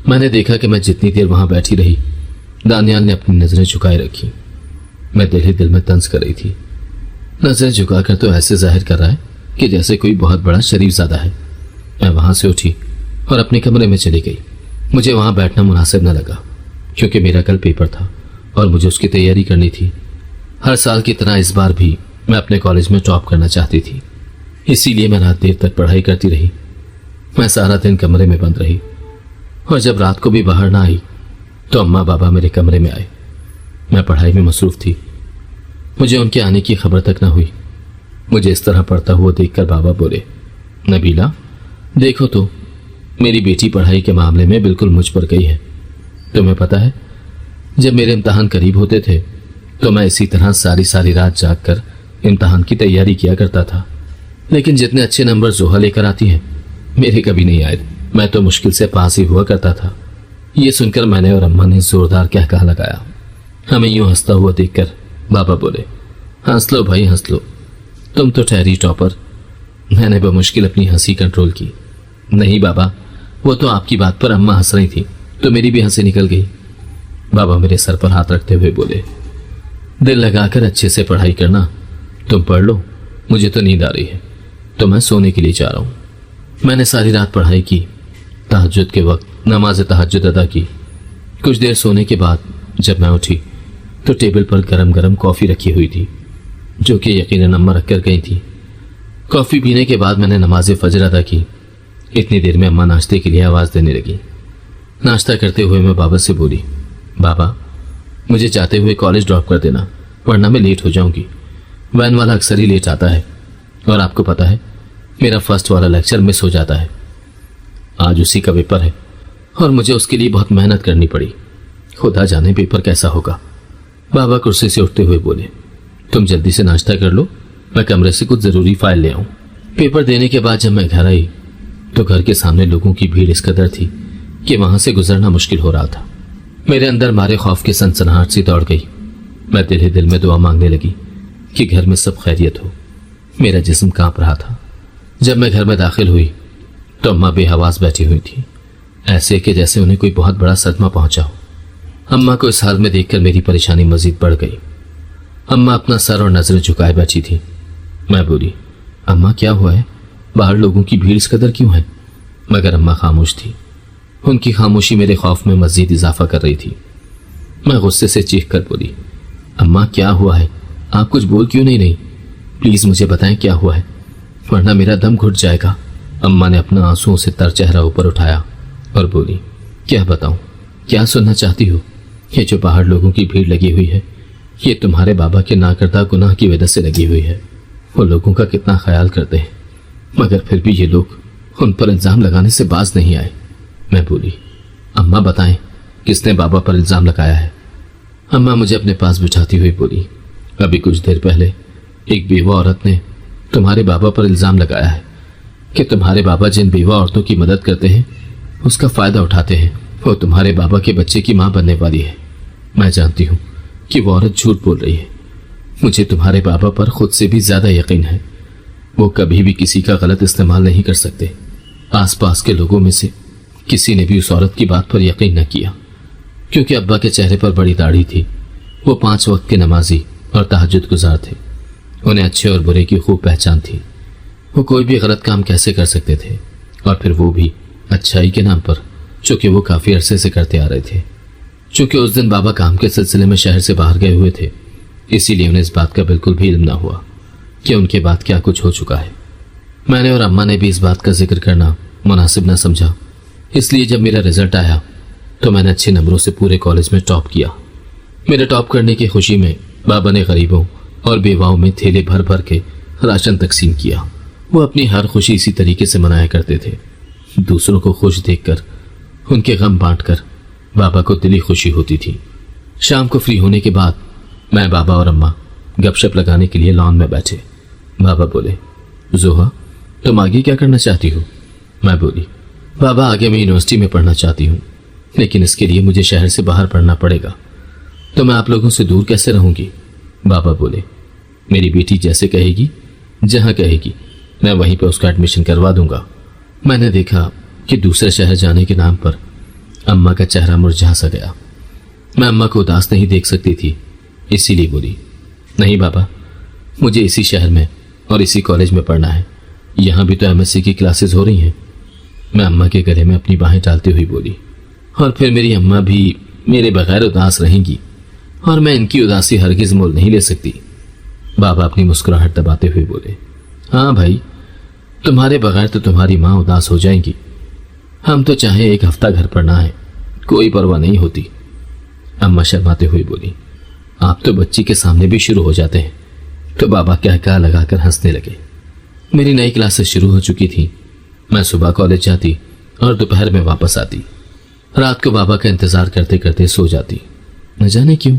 मैंने देखा कि मैं जितनी देर वहां बैठी रही, दानियाल ने अपनी नजरें झुकाए रखी। मैं दिल ही दिल में तंज कर रही थी। नजरें झुकाकर तो ऐसे जाहिर कर रहा है कि जैसे कोई बहुत बड़ा शरीफजादा है। मैं वहां से उठी और अपने कमरे में चली गई। मुझे वहां बैठना मुनासिब न लगा, क्योंकि मेरा कल पेपर था और मुझे उसकी तैयारी करनी थी। हर साल की तरह इस बार भी मैं अपने कॉलेज में टॉप करना चाहती थी, इसीलिए मैं रात देर तक पढ़ाई करती रही। मैं सारा दिन कमरे में बंद रही, और जब रात को भी बाहर ना आई तो अम्मा बाबा मेरे कमरे में आए। मैं पढ़ाई में मसरूफ थी। मुझे उनके आने की खबर तक न हुई। मुझे इस तरह पढ़ता हुआ देखकर बाबा बोले, नबीला, देखो तो मेरी बेटी पढ़ाई के मामले में बिल्कुल मुझ पर गई है। तुम्हें पता है, जब मेरे इम्तहान करीब होते थे तो मैं इसी तरह सारी सारी रात जाग कर इम्तहान की तैयारी किया करता था, लेकिन जितने अच्छे नंबर जोहा लेकर आती है मेरे कभी नहीं आए। मैं तो मुश्किल से पास ही हुआ करता था। ये सुनकर मैंने और अम्मा ने जोरदार कहका लगाया। हमें यूं हंसता हुआ देखकर बाबा बोले, हंस लो भाई हंस लो, तुम तो ठहरी टॉपर। मैंने बमुश्किल अपनी हंसी कंट्रोल की। नहीं बाबा, वो तो आपकी बात पर अम्मा हंस रही थी तो मेरी भी हंसी निकल गई। बाबा मेरे सर पर हाथ रखते हुए बोले, दिल लगाकर अच्छे से पढ़ाई करना। तुम पढ़ लो, मुझे तो नींद आ रही है, तो मैं सोने के लिए जा रहा हूं। मैंने सारी रात पढ़ाई की। तहज्जुद के वक्त नमाज तहज्जुद अदा की। कुछ देर सोने के बाद जब मैं उठी तो टेबल पर गरम गरम कॉफ़ी रखी हुई थी, जो कि यकीनन अम्मा रख कर गई थी। कॉफ़ी पीने के बाद मैंने नमाज फजर अदा की। इतनी देर में अम्मा नाश्ते के लिए आवाज़ देने लगी। नाश्ता करते हुए मैं बाबा से बोली, बाबा, मुझे जाते हुए कॉलेज ड्रॉप कर देना, वरना मैं लेट हो जाऊंगी। वैन वाला अक्सर ही लेट आता है, और आपको पता है मेरा फर्स्ट वाला लेक्चर मिस हो जाता है। आज उसी का पेपर है और मुझे उसके लिए बहुत मेहनत करनी पड़ी। खुदा जाने पेपर कैसा होगा। बाबा कुर्सी से उठते हुए बोले, तुम जल्दी से नाश्ता कर लो, मैं कमरे से कुछ ज़रूरी फाइल ले आऊं। पेपर देने के बाद जब मैं घर आई तो घर के सामने लोगों की भीड़ इस कदर थी कि वहां से गुजरना मुश्किल हो रहा था। मेरे अंदर मारे खौफ की सनसनाहट सी दौड़ गई। मैं दिल ही दिल में दुआ मांगने लगी कि घर में सब खैरियत हो। मेरा जिस्म कांप रहा था। जब मैं घर में दाखिल हुई तो अम्मा बेहवास बैठी हुई थी, ऐसे कि जैसे उन्हें कोई बहुत बड़ा सदमा पहुंचा हो। अम्मा को इस हाल में देखकर मेरी परेशानी मजीद बढ़ गई। अम्मा अपना सर और नजरें झुकाए बैठी थी। मैं बोली, अम्मा क्या हुआ है? बाहर लोगों की भीड़ इस कदर क्यों है? मगर अम्मा खामोश थी। उनकी खामोशी मेरे खौफ में मजीद इजाफा कर रही थी। मैं गुस्से से चीख कर बोली, अम्मा क्या हुआ है? आप कुछ बोल क्यों नहीं रही? प्लीज मुझे बताएं क्या हुआ है, वरना मेरा दम घुट जाएगा। अम्मा ने अपना आंसुओं से तर चेहरा ऊपर उठाया और बोली, क्या बताऊं, क्या सुनना चाहती हो? ये जो बाहर लोगों की भीड़ लगी हुई है, ये तुम्हारे बाबा के नाकर्दा गुनाह की वजह से लगी हुई है। वो लोगों का कितना ख्याल करते हैं, मगर फिर भी ये लोग उन पर इल्ज़ाम लगाने से बाज नहीं आए। मैं बोली, अम्मा बताएं किसने बाबा पर इल्ज़ाम लगाया है? अम्मा मुझे अपने पास बिठाती हुई बोली, अभी कुछ देर पहले एक बेवा औरत ने तुम्हारे बाबा पर इल्ज़ाम लगाया है कि तुम्हारे बाबा जिन बेवा औरतों की मदद करते हैं उसका फ़ायदा उठाते हैं। वो तुम्हारे बाबा के बच्चे की माँ बनने वाली है। मैं जानती हूँ कि वो औरत झूठ बोल रही है। मुझे तुम्हारे बाबा पर खुद से भी ज़्यादा यकीन है। वो कभी भी किसी का गलत इस्तेमाल नहीं कर सकते। आसपास के लोगों में से किसी ने भी उस औरत की बात पर यकीन न किया, क्योंकि अब्बा के चेहरे पर बड़ी दाढ़ी थी। वो 5 वक्त के नमाजी और तहज्जुद गुजार थे। उन्हें अच्छे और बुरे की खूब पहचान थी। वो कोई भी गलत काम कैसे कर सकते थे, और फिर वो भी अच्छाई के नाम पर, चूँकि वो काफ़ी अरसे से करते आ रहे थे। चूँकि उस दिन बाबा काम के सिलसिले में शहर से बाहर गए हुए थे, इसीलिए उन्हें इस बात का बिल्कुल भी इल्म ना हुआ कि उनके बाद क्या कुछ हो चुका है। मैंने और अम्मा ने भी इस बात का जिक्र करना मुनासिब ना समझा। इसलिए जब मेरा रिजल्ट आया तो मैंने अच्छे नंबरों से पूरे कॉलेज में टॉप किया। मेरे टॉप करने की खुशी में बाबा ने गरीबों और बेवाओं में थैले भर भर के राशन तकसीम किया। वो अपनी हर खुशी इसी तरीके से मनाया करते थे। दूसरों को खुश देखकर, उनके गम बांटकर बाबा को दिली खुशी होती थी। शाम को फ्री होने के बाद मैं, बाबा और अम्मा गपशप लगाने के लिए लॉन में बैठे। बाबा बोले, जोहा तुम आगे क्या करना चाहती हो? मैं बोली, बाबा आगे मैं यूनिवर्सिटी में पढ़ना चाहती हूँ, लेकिन इसके लिए मुझे शहर से बाहर पढ़ना पड़ेगा। तो मैं आप लोगों से दूर कैसे रहूंगी? बाबा बोले, मेरी बेटी जैसे कहेगी, जहां कहेगी, मैं वहीं पर उसका एडमिशन करवा दूंगा। मैंने देखा कि दूसरे शहर जाने के नाम पर अम्मा का चेहरा मुरझा सा गया। मैं अम्मा को उदास नहीं देख सकती थी, इसीलिए बोली, नहीं बाबा, मुझे इसी शहर में और इसी कॉलेज में पढ़ना है। यहाँ भी तो एमएससी की क्लासेस हो रही हैं। मैं अम्मा के गले में अपनी बाहें डालती हुई बोली, और फिर मेरी अम्मा भी मेरे बगैर उदास रहेंगी और मैं इनकी उदासी हरगिज मोल नहीं ले सकती। बाबा अपनी मुस्कुराहट दबाते हुए बोले, हाँ भाई, तुम्हारे बगैर तो तुम्हारी माँ उदास हो जाएंगी। हम तो चाहे एक हफ्ता घर पर ना आए, कोई परवाह नहीं होती। अम्मा शर्माते हुए बोली, आप तो बच्ची के सामने भी शुरू हो जाते हैं। तो बाबा कहका लगाकर हंसने लगे। मेरी नई क्लासेस शुरू हो चुकी थी। मैं सुबह कॉलेज जाती और दोपहर में वापस आती। रात को बाबा का इंतजार करते करते सो जाती। न जाने क्यों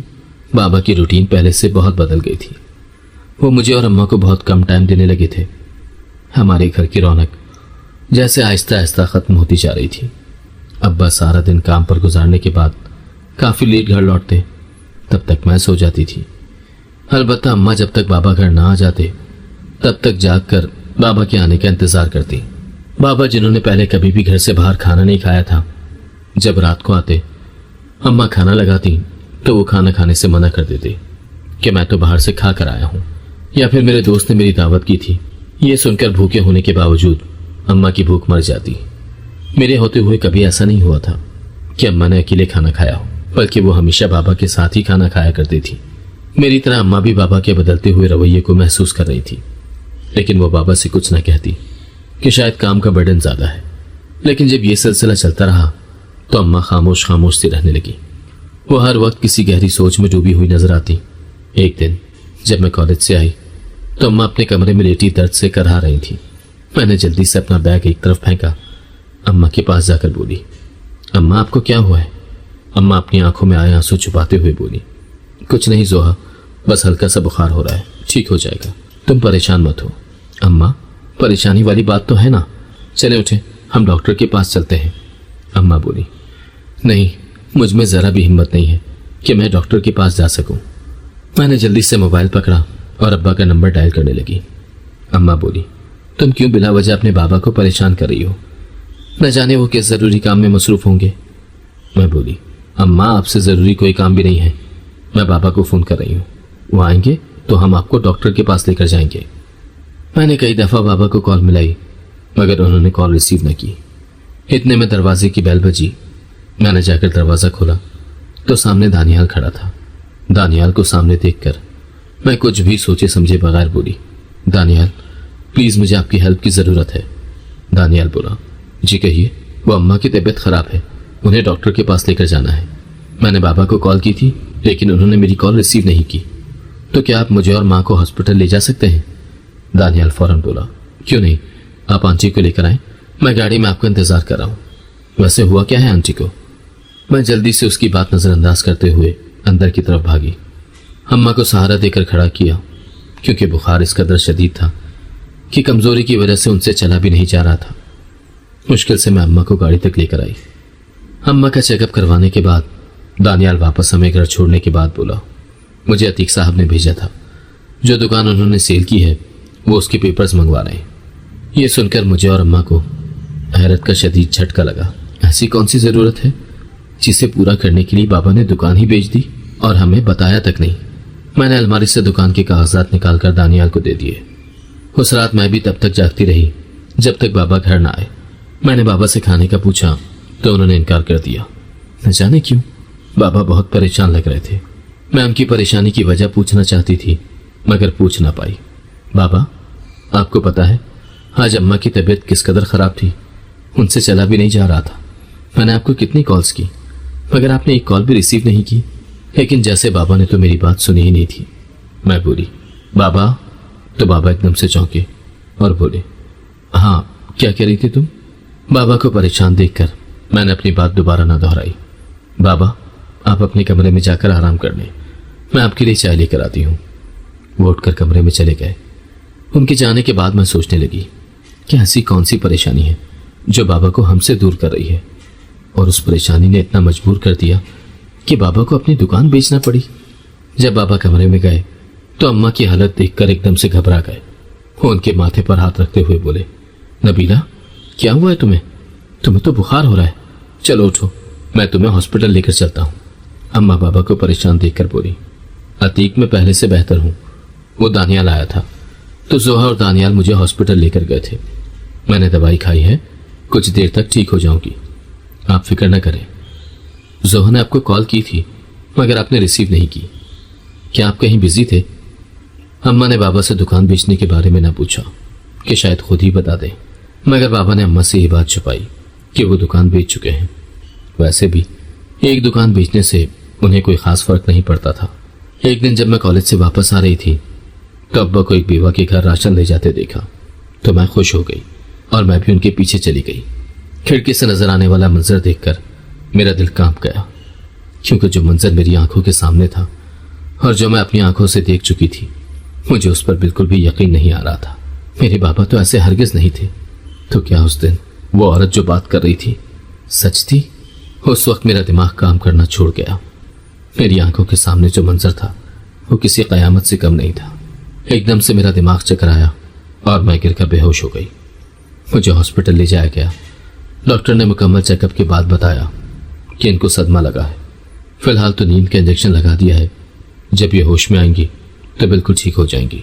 बाबा की रूटीन पहले से बहुत बदल गई थी। वो मुझे और अम्मा को बहुत कम टाइम देने लगे थे। हमारे घर की रौनक जैसे आहिस्ता आहिस्ता खत्म होती जा रही थी। अब्बा सारा दिन काम पर गुजारने के बाद काफ़ी लेट घर लौटते, तब तक मैं सो जाती थी। अलबत्ता अम्मा जब तक बाबा घर ना आ जाते तब तक जाग कर बाबा के आने का इंतज़ार करती। बाबा जिन्होंने पहले कभी भी घर से बाहर खाना नहीं खाया था, जब रात को आते अम्मा खाना लगाती तो वो खाना खाने से मना कर देते कि मैं तो बाहर से खा कर आया हूँ, या फिर मेरे दोस्त ने मेरी दावत की थी। ये सुनकर भूखे होने के बावजूद अम्मा की भूख मर जाती। मेरे होते हुए कभी ऐसा नहीं हुआ था कि अम्मा ने अकेले खाना खाया हो, बल्कि वो हमेशा बाबा के साथ ही खाना खाया करती थी। मेरी तरह अम्मा भी बाबा के बदलते हुए रवैये को महसूस कर रही थी, लेकिन वो बाबा से कुछ न कहती कि शायद काम का बर्डन ज़्यादा है। लेकिन जब ये सिलसिला चलता रहा तो अम्मा खामोश खामोश सी रहने लगी। वो हर वक्त किसी गहरी सोच में डूबी हुई नजर आती। एक दिन जब मैं कॉलेज से आई तो अम्मा अपने कमरे में लेटी दर्द से करहा रही थी। मैंने जल्दी से अपना बैग एक तरफ फेंका। अम्मा के पास जाकर बोली, अम्मा आपको क्या हुआ है? अम्मा अपनी आंखों में आए आंसू छुपाते हुए बोली, कुछ नहीं जोहा, बस हल्का सा बुखार हो रहा है, ठीक हो जाएगा, तुम परेशान मत हो। अम्मा, परेशानी वाली बात तो है ना, चले उठे, हम डॉक्टर के पास चलते हैं। अम्मा बोली, नहीं, मुझ में ज़रा भी हिम्मत नहीं है कि मैं डॉक्टर के पास जा सकूं। मैंने जल्दी से मोबाइल पकड़ा और अब्बा का नंबर डायल करने लगी। अम्मा बोली, तुम क्यों बिना वजह अपने बाबा को परेशान कर रही हो? न जाने वो किस ज़रूरी काम में मसरूफ़ होंगे। मैं बोली, अम्मा आपसे ज़रूरी कोई काम भी नहीं है, मैं बाबा को फ़ोन कर रही हूँ, वो आएंगे तो हम आपको डॉक्टर के पास लेकर जाएंगे। मैंने कई दफ़ा बाबा को कॉल मिलाई मगर उन्होंने कॉल रिसीव न की। इतने में दरवाजे की बेल बजी। मैंने जाकर दरवाज़ा खोला तो सामने दानियाल खड़ा था। दानियाल को सामने देखकर मैं कुछ भी सोचे समझे बगैर बोली, दानियाल प्लीज़ मुझे आपकी हेल्प की ज़रूरत है। दानियाल बोला, जी कहिए। वो अम्मा की तबीयत ख़राब है, उन्हें डॉक्टर के पास लेकर जाना है। मैंने बाबा को कॉल की थी लेकिन उन्होंने मेरी कॉल रिसीव नहीं की, तो क्या आप मुझे और माँ को हॉस्पिटल ले जा सकते हैं? दानियाल फौरन बोला, क्यों नहीं, आप आंटी को लेकर आएं, मैं गाड़ी में आपका इंतज़ार कर रहा हूँ। वैसे हुआ क्या है आंटी को? मैं जल्दी से उसकी बात नज़रअंदाज करते हुए अंदर की तरफ भागी। अम्मा को सहारा देकर खड़ा किया क्योंकि बुखार इस कदर शदीद था कि कमज़ोरी की वजह से उनसे चला भी नहीं जा रहा था। मुश्किल से मैं अम्मा को गाड़ी तक लेकर आई। अम्मा का चेकअप करवाने के बाद दानियाल वापस हमें घर छोड़ने के बाद बोला, मुझे अतीक साहब ने भेजा था, जो दुकान उन्होंने सेल की है वो उसके पेपर्स मंगवा रहे हैं। ये सुनकर मुझे और अम्मा को हैरत का शदीद झटका लगा। ऐसी कौन सी ज़रूरत है जिसे पूरा करने के लिए बाबा ने दुकान ही बेच दी और हमें बताया तक नहीं। मैंने अलमारी से दुकान के कागजात निकालकर दानियाल को दे दिए। उस रात मैं भी तब तक जागती रही जब तक बाबा घर ना आए। मैंने बाबा से खाने का पूछा तो उन्होंने इनकार कर दिया। न जाने क्यों बाबा बहुत परेशान लग रहे थे। मैं उनकी परेशानी की वजह पूछना चाहती थी मगर पूछ ना पाई। बाबा, आपको पता है आज अम्मा की तबीयत किस कदर ख़राब थी, उनसे चला भी नहीं जा रहा था। मैंने आपको कितनी कॉल्स की मगर आपने एक कॉल भी रिसीव नहीं की, लेकिन जैसे बाबा ने तो मेरी बात सुनी ही नहीं थी। मैं बोली, बाबा, तो बाबा एकदम से चौंके और बोले, हाँ क्या कह रही थी तुम? बाबा को परेशान देखकर मैंने अपनी बात दोबारा ना दोहराई। बाबा, आप अपने कमरे में जाकर आराम कर लें, मैं आपके लिए चाय लेकर आती हूँ। वो उठकर कमरे में चले गए। उनके जाने के बाद मैं सोचने लगी कि ऐसी कौन सी परेशानी है जो बाबा को हमसे दूर कर रही है, और उस परेशानी ने इतना मजबूर कर दिया کہ बाबा को अपनी दुकान बेचना पड़ी। जब बाबा कमरे में गए तो अम्मा की हालत देखकर एकदम से घबरा गए। वो उनके माथे पर हाथ रखते हुए बोले, नबीला क्या हुआ है तुम्हें? तुम्हें तो बुखार हो रहा है, चलो उठो, मैं तुम्हें हॉस्पिटल लेकर चलता हूँ। अम्मा बाबा को परेशान देखकर बोली, अतीक मैं पहले से बेहतर हूँ, वो दानियाल आया था तो जोहा और दानियाल मुझे हॉस्पिटल लेकर गए थे। मैंने दवाई खाई है, कुछ देर तक ठीक हो जाऊंगी, आप फिक्र न करें। जोहा ने आपको कॉल की थी मगर आपने रिसीव नहीं की, क्या आप कहीं बिजी थे? अम्मा ने बाबा से दुकान बेचने के बारे में ना पूछा कि शायद खुद ही बता दें, मगर बाबा ने अम्मा से ये बात छुपाई कि वो दुकान बेच चुके हैं। वैसे भी एक दुकान बेचने से उन्हें कोई खास फर्क नहीं पड़ता था। एक दिन जब मैं कॉलेज से वापस आ रही थी तो अब्बा को एक बेवा के घर राशन ले जाते देखा तो मैं खुश हो गई और मैं भी उनके पीछे चली गई। खिड़की से नजर आने वाला मंजर देखकर मेरा दिल कांप गया, क्योंकि जो मंजर मेरी आंखों के सामने था और जो मैं अपनी आंखों से देख चुकी थी, मुझे उस पर बिल्कुल भी यकीन नहीं आ रहा था। मेरे बाबा तो ऐसे हरगिज नहीं थे। तो क्या उस दिन वो औरत जो बात कर रही थी सच थी? उस वक्त मेरा दिमाग काम करना छोड़ गया। मेरी आंखों के सामने जो मंजर था वो किसी कयामत से कम नहीं था। एकदम से मेरा दिमाग चकराया और मैं गिरकर बेहोश हो गई। मुझे हॉस्पिटल ले जाया गया। डॉक्टर ने मुकम्मल चेकअप के बाद बताया कि इनको सदमा लगा है। फिलहाल तो नींद का इंजेक्शन लगा दिया है, जब ये होश में आएंगी तो बिल्कुल ठीक हो जाएंगी,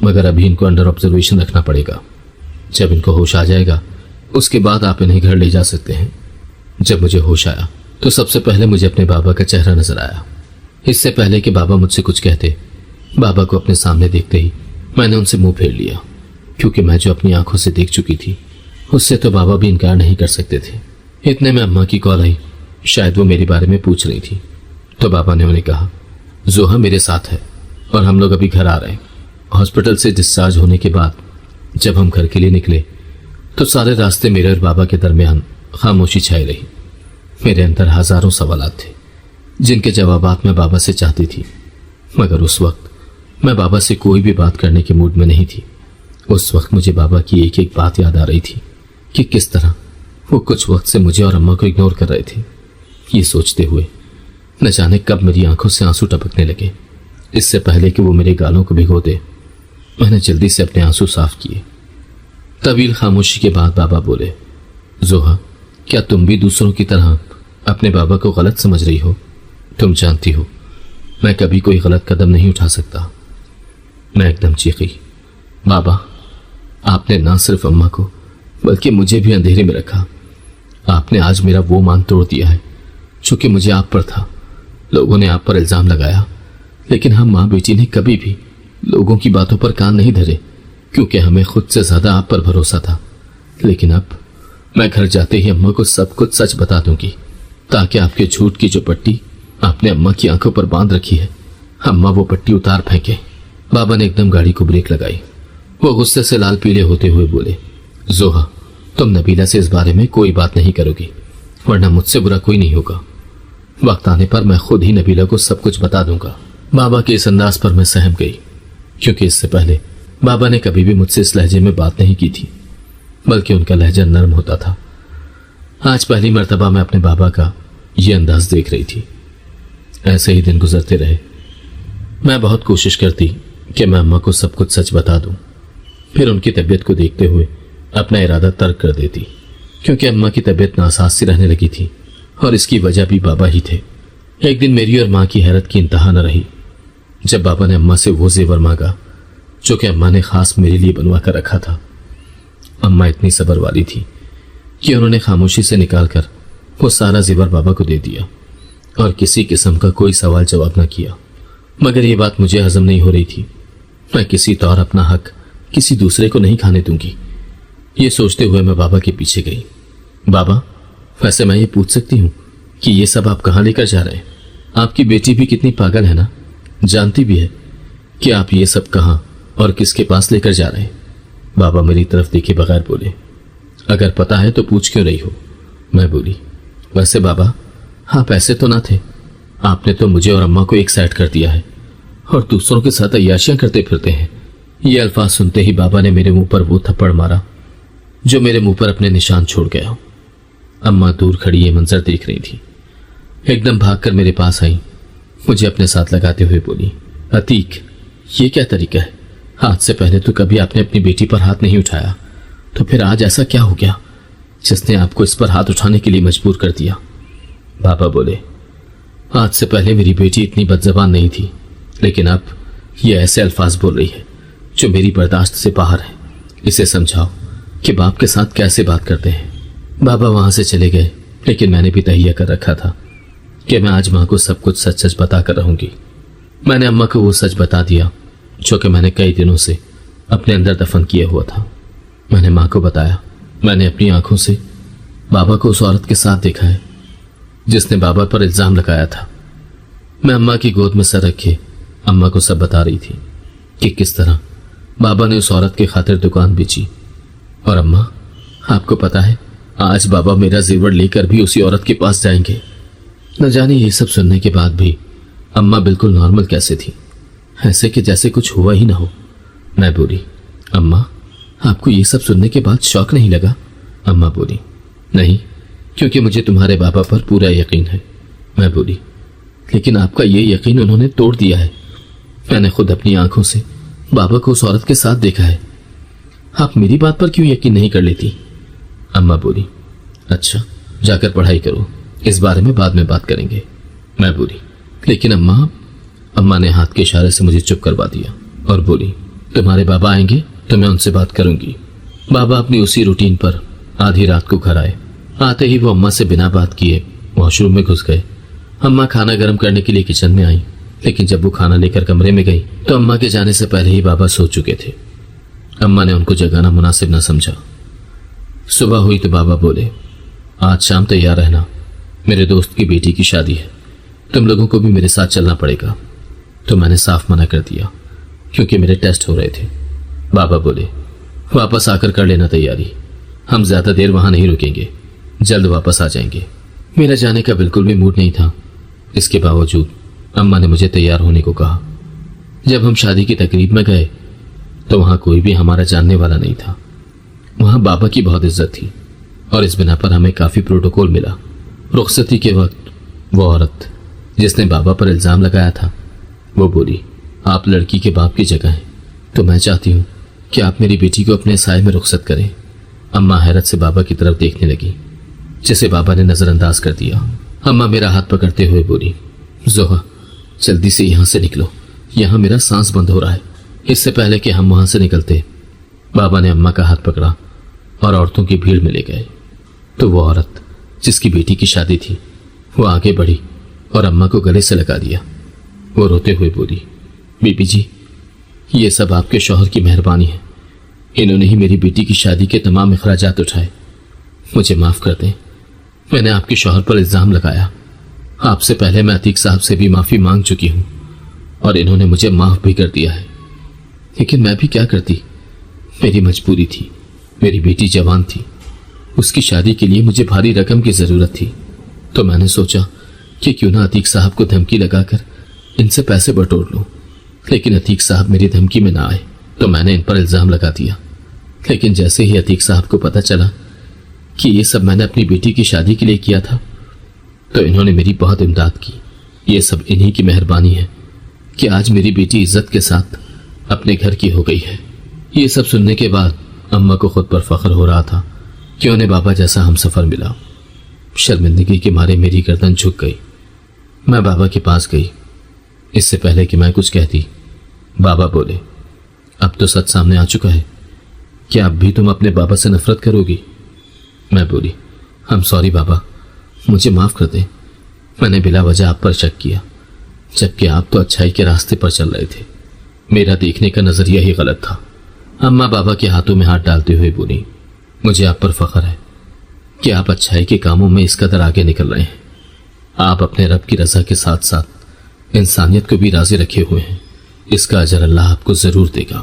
मगर अभी इनको अंडर ऑब्जर्वेशन रखना पड़ेगा। जब इनको होश आ जाएगा उसके बाद आप इन्हें घर ले जा सकते हैं। जब मुझे होश आया तो सबसे पहले मुझे अपने बाबा का चेहरा नजर आया। इससे पहले कि बाबा मुझसे कुछ कहते, बाबा को अपने सामने देखते ही मैंने उनसे मुंह फेर लिया, क्योंकि मैं जो अपनी आंखों से देख चुकी थी उससे तो बाबा भी इनकार नहीं कर सकते थे। इतने में अम्मा की कॉल आई, शायद वो मेरे बारे में पूछ रही थी। तो बाबा ने उन्हें कहा, जोहा मेरे साथ है और हम लोग अभी घर आ रहे हैं। हॉस्पिटल से डिस्चार्ज होने के बाद जब हम घर के लिए निकले तो सारे रास्ते मेरे और बाबा के दरमियान खामोशी छाई रही। मेरे अंदर हजारों सवालात थे जिनके जवाबात मैं बाबा से चाहती थी, मगर उस वक्त मैं बाबा से कोई भी बात करने के मूड में नहीं थी। उस वक्त मुझे बाबा की एक एक बात याद आ रही थी कि किस तरह वो कुछ वक्त से मुझे और अम्मा को इग्नोर कर रहे थे। ये सोचते हुए न जाने कब मेरी आंखों से आंसू टपकने लगे। इससे पहले कि वो मेरे गालों को भिगो दे, मैंने जल्दी से अपने आंसू साफ किए। तवील खामोशी के बाद बाबा बोले, जोहा क्या तुम भी दूसरों की तरह अपने बाबा को गलत समझ रही हो? तुम जानती हो मैं कभी कोई गलत कदम नहीं उठा सकता। मैं एकदम चीखी, बाबा आपने ना सिर्फ अम्मा को बल्कि मुझे भी अंधेरे में रखा। आपने आज मेरा वो मान तोड़ दिया है जो कि मुझे आप पर था। लोगों ने आप पर इल्जाम लगाया, लेकिन हम माँ बेटी ने कभी भी लोगों की बातों पर कान नहीं धरे, क्योंकि हमें खुद से ज्यादा आप पर भरोसा था। लेकिन अब मैं घर जाते ही अम्मा को सब कुछ सच बता दूंगी, ताकि आपके झूठ की जो पट्टी आपने अम्मा की आंखों पर बांध रखी है, अम्मा वो पट्टी उतार फेंके। बाबा ने एकदम गाड़ी को ब्रेक लगाई। वो गुस्से से लाल पीले होते हुए बोले, जोहा तुम नबीला से इस बारे में कोई बात नहीं करोगी, वरना मुझसे बुरा कोई नहीं होगा। वक्त आने पर मैं खुद ही नबीला को सब कुछ बता दूंगा। बाबा के इस अंदाज पर मैं सहम गई, क्योंकि इससे पहले बाबा ने कभी भी मुझसे इस लहजे में बात नहीं की थी, बल्कि उनका लहजा नरम होता था। आज पहली मर्तबा मैं अपने बाबा का ये अंदाज देख रही थी। ऐसे ही दिन गुजरते रहे। मैं बहुत कोशिश करती कि मैं अम्मा को सब कुछ सच बता दूं, फिर उनकी तबीयत को देखते हुए अपना इरादा तर्क कर देती, क्योंकि अम्मा की तबीयत नासाज सी रहने लगी थी और इसकी वजह भी बाबा ही थे। एक दिन मेरी और माँ की हैरत की इंतहा न रही जब बाबा ने अम्मा से वो जेवर मांगा जो कि अम्मा ने खास मेरे लिए बनवा कर रखा था। अम्मा इतनी सब्र वाली थी कि उन्होंने खामोशी से निकालकर वो सारा जेवर बाबा को दे दिया और किसी किस्म का कोई सवाल जवाब न किया। मगर ये बात मुझे हजम नहीं हो रही थी। मैं किसी तौर अपना हक किसी दूसरे को नहीं खाने दूंगी। ये सोचते हुए मैं बाबा के पीछे गई। बाबा वैसे मैं ये पूछ सकती हूँ कि ये सब आप कहाँ लेकर जा रहे हैं? आपकी बेटी भी कितनी पागल है ना, जानती भी है कि आप ये सब कहाँ और किसके पास लेकर जा रहे हैं। बाबा मेरी तरफ देखे बगैर बोले, अगर पता है तो पूछ क्यों रही हो? मैं बोली, वैसे बाबा आप ऐसे तो ना थे, आपने तो मुझे और अम्मा को एक साइड कर दिया है और दूसरों के साथ अय्याशियां करते फिरते हैं। ये अल्फाज सुनते ही बाबा ने मेरे मुंह पर वो थप्पड़ मारा जो मेरे मुंह पर अपने निशान छोड़ गया। अम्मा दूर खड़ी ये मंजर देख रही थी। ایک دم بھاگ کر میرے پاس آئی، مجھے اپنے ساتھ لگاتے ہوئے بولی، عتیق یہ کیا طریقہ ہے؟ آج سے پہلے تو کبھی آپ نے اپنی بیٹی پر ہاتھ نہیں اٹھایا، تو پھر آج ایسا کیا ہو گیا جس نے آپ کو اس پر ہاتھ اٹھانے کے لیے مجبور کر دیا؟ بابا بولے، آج سے پہلے میری بیٹی اتنی بد زبان نہیں تھی، لیکن اب یہ ایسے الفاظ بول رہی ہے جو میری برداشت سے باہر ہے۔ اسے سمجھاؤ کہ باپ کے ساتھ کیسے بات کرتے ہیں۔ بابا وہاں سے چلے گئے، لیکن میں نے بھی تہیہ کر رکھا تھا کہ میں آج ماں کو سب کچھ سچ سچ بتا کر رہوں گی۔ میں نے اماں کو وہ سچ بتا دیا جو کہ میں نے کئی دنوں سے اپنے اندر دفن کیا ہوا تھا۔ میں نے ماں کو بتایا میں نے اپنی آنکھوں سے بابا کو اس عورت کے ساتھ دیکھا ہے جس نے بابا پر الزام لگایا تھا۔ میں اماں کی گود میں سر رکھے اماں کو سب بتا رہی تھی کہ کس طرح بابا نے اس عورت کی خاطر دکان بیچی، اور اماں آپ کو پتا ہے آج بابا میرا زیور لے کر بھی اسی عورت کے پاس جائیں گے۔ نہ جانے یہ سب سننے کے بعد بھی اماں بالکل نارمل کیسے تھی، ایسے کہ جیسے کچھ ہوا ہی نہ ہو۔ میں بولی، اماں آپ کو یہ سب سننے کے بعد شوق نہیں لگا؟ اماں بولی، نہیں، کیونکہ مجھے تمہارے بابا پر پورا یقین ہے۔ میں بولی، لیکن آپ کا یہ یقین انہوں نے توڑ دیا ہے۔ میں نے خود اپنی آنکھوں سے بابا کو اس عورت کے ساتھ دیکھا ہے، آپ میری بات پر کیوں یقین نہیں کر لیتی؟ اماں بولی، اچھا جا کر پڑھائی کرو، اس بارے میں بعد میں بات کریں گے۔ میں بولی، لیکن اماں نے ہاتھ کے اشارے سے مجھے چپ کروا دیا اور بولی، تمہارے بابا آئیں گے تو میں ان سے بات کروں گی۔ بابا اپنی اسی روٹین پر آدھی رات کو گھر آئے۔ آتے ہی وہ اماں سے بنا بات کیے واش روم میں گھس گئے۔ اماں کھانا گرم کرنے کے لیے کچن میں آئیں، لیکن جب وہ کھانا لے کر کمرے میں گئی تو اماں کے جانے سے پہلے ہی بابا سو چکے تھے۔ اماں نے ان کو جگانا مناسب نہ سمجھا۔ صبح ہوئی تو بابا بولے، آج شام تیار رہنا، میرے دوست کی بیٹی کی شادی ہے، تم لوگوں کو بھی میرے ساتھ چلنا پڑے گا۔ تو میں نے صاف منع کر دیا کیونکہ میرے ٹیسٹ ہو رہے تھے۔ بابا بولے، واپس آ کر لینا تیاری، ہم زیادہ دیر وہاں نہیں رکیں گے، جلد واپس آ جائیں گے۔ میرا جانے کا بالکل بھی موڈ نہیں تھا، اس کے باوجود اماں نے مجھے تیار ہونے کو کہا۔ جب ہم شادی کی تقریب میں گئے تو وہاں کوئی بھی ہمارا جاننے والا نہیں تھا۔ وہاں بابا کی بہت عزت تھی اور اس بنا پر ہمیں کافی پروٹوکول ملا۔ رخصتی کے وقت وہ عورت جس نے بابا پر الزام لگایا تھا وہ بولی، آپ لڑکی کے باپ کی جگہ ہیں تو میں چاہتی ہوں کہ آپ میری بیٹی کو اپنے سائے میں رخصت کریں۔ اماں حیرت سے بابا کی طرف دیکھنے لگی جسے بابا نے نظر انداز کر دیا۔ اماں میرا ہاتھ پکڑتے ہوئے بولی، زوہا جلدی سے یہاں سے نکلو، یہاں میرا سانس بند ہو رہا ہے۔ اس سے پہلے کہ ہم وہاں سے نکلتے بابا نے اماں کا ہاتھ پکڑا اور عورتوں کی بھیڑ میں لے گئے۔ تو وہ عورت جس کی بیٹی کی شادی تھی وہ آگے بڑھی اور اماں کو گلے سے لگا دیا۔ وہ روتے ہوئے بولی، بی بی جی یہ سب آپ کے شوہر کی مہربانی ہے، انہوں نے ہی میری بیٹی کی شادی کے تمام اخراجات اٹھائے، مجھے معاف کر دیں، میں نے آپ کے شوہر پر الزام لگایا، آپ سے پہلے میں عتیق صاحب سے بھی معافی مانگ چکی ہوں اور انہوں نے مجھے معاف بھی کر دیا ہے، لیکن میں بھی کیا کرتی، میری مجبوری تھی، میری بیٹی جوان تھی، اس کی شادی کے لیے مجھے بھاری رقم کی ضرورت تھی، تو میں نے سوچا کہ کیوں نہ عتیق صاحب کو دھمکی لگا کر ان سے پیسے بٹور لوں، لیکن عتیق صاحب میری دھمکی میں نہ آئے تو میں نے ان پر الزام لگا دیا۔ لیکن جیسے ہی عتیق صاحب کو پتہ چلا کہ یہ سب میں نے اپنی بیٹی کی شادی کے لیے کیا تھا تو انہوں نے میری بہت امداد کی۔ یہ سب انہی کی مہربانی ہے کہ آج میری بیٹی عزت کے ساتھ اپنے گھر کی ہو گئی ہے۔ یہ سب سننے کے بعد اماں کو خود پر فخر ہو رہا تھا کہ انہیں بابا جیسا ہم سفر ملا۔ شرمندگی کے مارے میری گردن جھک گئی۔ میں بابا کے پاس گئی۔ اس سے پہلے کہ میں کچھ کہتی بابا بولے، اب تو سچ سامنے آ چکا ہے، کیا اب بھی تم اپنے بابا سے نفرت کرو گی؟ میں بولی، ہم سوری بابا، مجھے معاف کر دیں، میں نے بلا وجہ آپ پر شک کیا، جبکہ آپ تو اچھائی کے راستے پر چل رہے تھے، میرا دیکھنے کا نظریہ ہی غلط تھا۔ اماں بابا کے ہاتھوں میں ہاتھ ڈالتے ہوئے بولی، مجھے آپ پر فخر ہے کہ آپ اچھائی کے کاموں میں اس قدر آگے نکل رہے ہیں، آپ اپنے رب کی رضا کے ساتھ ساتھ انسانیت کو بھی راضی رکھے ہوئے ہیں، اس کا اجر اللہ آپ کو ضرور دے گا۔